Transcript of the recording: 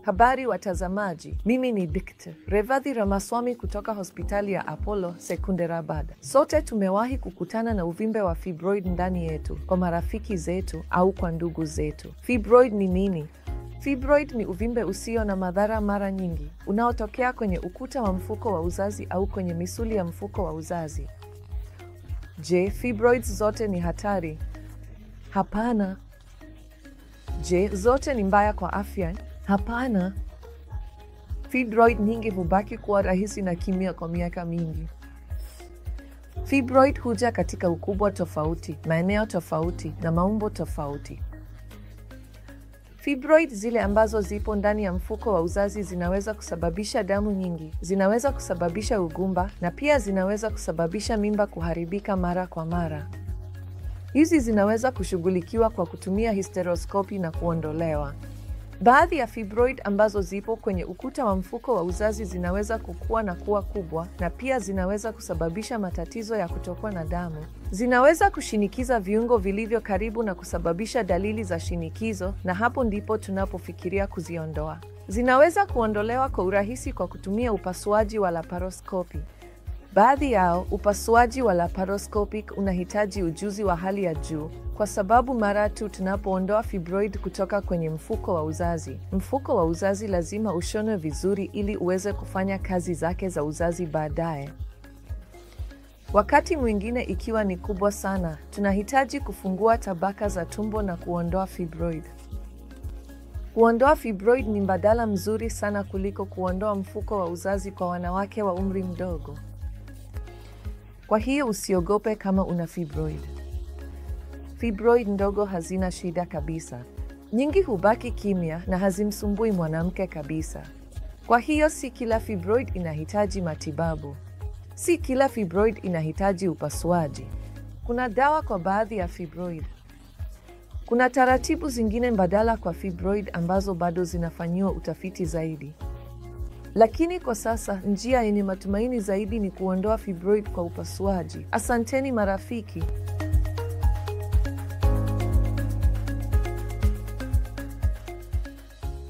Habari watazamaji, mimi ni Dkt. Revathi Ramaswamy kutoka hospitali ya Apollo Secunderabad. Sote tumewahi kukutana na uvimbe wa fibroid ndani yetu, kwa marafiki zetu au kwa ndugu zetu. Fibroid ni nini? Fibroid ni uvimbe usio na madhara mara nyingi, unaotokea kwenye ukuta wa mfuko wa uzazi au kwenye misuli ya mfuko wa uzazi. Je, fibroids zote ni hatari? Hapana. Je, zote ni mbaya kwa afya? Hapana. Fibroid nyingi hubaki kuwa rahisi na kimya kwa miaka mingi. Fibroid huja katika ukubwa tofauti, maeneo tofauti na maumbo tofauti. Fibroid zile ambazo zipo ndani ya mfuko wa uzazi zinaweza kusababisha damu nyingi, zinaweza kusababisha ugumba na pia zinaweza kusababisha mimba kuharibika mara kwa mara. Hizi zinaweza kushughulikiwa kwa kutumia hysteroscopy na kuondolewa. Baadhi ya fibroid ambazo zipo kwenye ukuta wa mfuko wa uzazi zinaweza kukua na kuwa kubwa na pia zinaweza kusababisha matatizo ya kutokwa na damu. Zinaweza kushinikiza viungo vilivyo karibu na kusababisha dalili za shinikizo, na hapo ndipo tunapofikiria kuziondoa. Zinaweza kuondolewa kwa urahisi kwa kutumia upasuaji wa laparoskopi. Baadhi yao, upasuaji wa laparoscopic unahitaji ujuzi wa hali ya juu, kwa sababu mara tu tunapoondoa fibroid kutoka kwenye mfuko wa uzazi lazima ushonwe vizuri ili uweze kufanya kazi zake za uzazi baadaye. Wakati mwingine ikiwa ni kubwa sana, tunahitaji kufungua tabaka za tumbo na kuondoa fibroid. Kuondoa fibroid ni mbadala mzuri sana kuliko kuondoa mfuko wa uzazi kwa wanawake wa umri mdogo. Kwa hiyo usiogope kama una fibroid. Fibroid ndogo hazina shida kabisa. Nyingi hubaki kimya na hazimsumbui mwanamke kabisa. Kwa hiyo si kila fibroid inahitaji matibabu. Si kila fibroid inahitaji upasuaji. Kuna dawa kwa baadhi ya fibroid. Kuna taratibu zingine mbadala kwa fibroid ambazo bado zinafanyiwa utafiti zaidi. Lakini kwa sasa, njia yenye matumaini zaidi ni kuondoa fibroid kwa upasuaji. Asanteni marafiki.